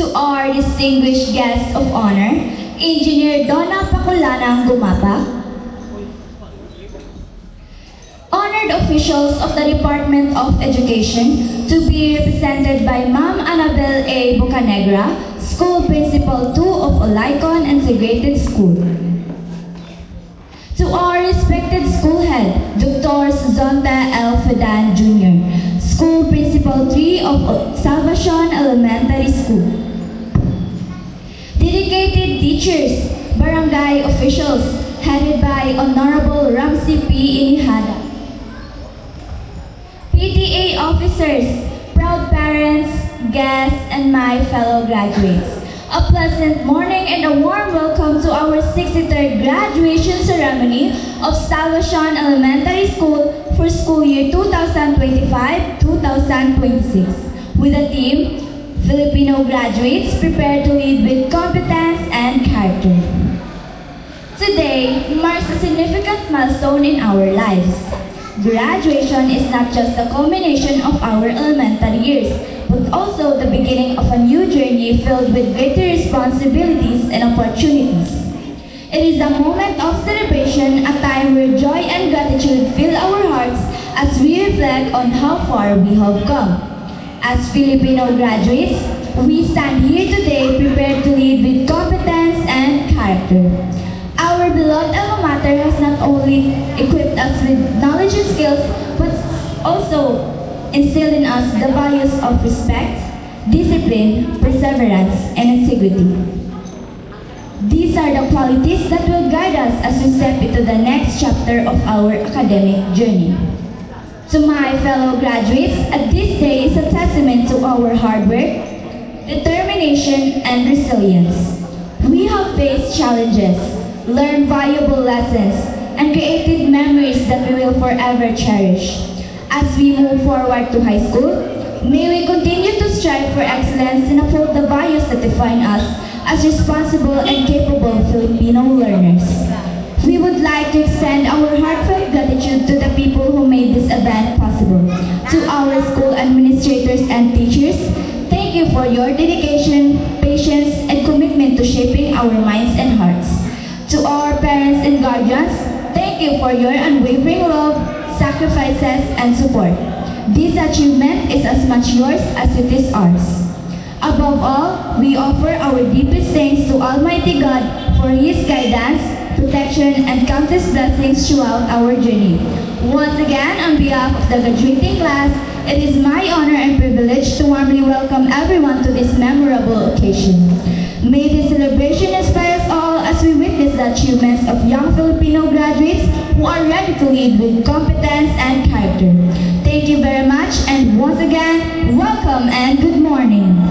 To our distinguished guest of honor, Engineer Donna Paculanang Gumapa, honored officials of the Department of Education, to be represented by Ma'am Annabel A. Bocanegra, School Principal 2 of Olaicon Integrated School. To our respected school head, Dr. Zonta L. Fedan Jr., School Principal 3 of Salvacion Elementary School. Dedicated teachers, barangay officials, headed by Honorable Ramsey P. Inihada. PTA officers, proud parents, guests, and my fellow graduates. A pleasant morning and a warm welcome to our 63rd graduation ceremony of Salvacion Elementary School for school year 2025-2026 with the theme, Filipino graduates prepare to lead with competence and character. Today marks a significant milestone in our lives. Graduation is not just the culmination of our elementary years, but also the beginning of a new journey filled with greater responsibilities and opportunities. It is a moment of celebration, a time where joy and gratitude fill our hearts as we reflect on how far we have come. As Filipino graduates, we stand here today prepared to lead with competence and character. Our beloved alma mater has not only equipped us with knowledge and skills, but also instilled in us the values of respect, discipline, perseverance, and integrity. These are the qualities that will guide us as we step into the next chapter of our academic journey. To my fellow graduates, this day is a testament to our hard work, determination, and resilience. We have faced challenges, learned valuable lessons, and created memories that we will forever cherish. As we move forward to high school, may we continue to strive for excellence and uphold the values that define us as responsible and capable Filipino learners. We would like to extend our heartfelt gratitude to the people who made this event possible. To our school administrators and teachers, thank you for your dedication, patience, and commitment to shaping our minds and hearts. To our parents and guardians, thank you for your unwavering love, sacrifices, and support. This achievement is as much yours as it is ours. Above all, we offer our deepest thanks to Almighty God for His guidance, protection, and countless blessings throughout our journey. Once again, on behalf of the graduating class, it is my honor and privilege to warmly welcome everyone to this memorable occasion. May this celebration inspire us all as we witness the achievements of young Filipino graduates who are ready to lead with competence and character. Thank you very much, and once again, welcome and good morning.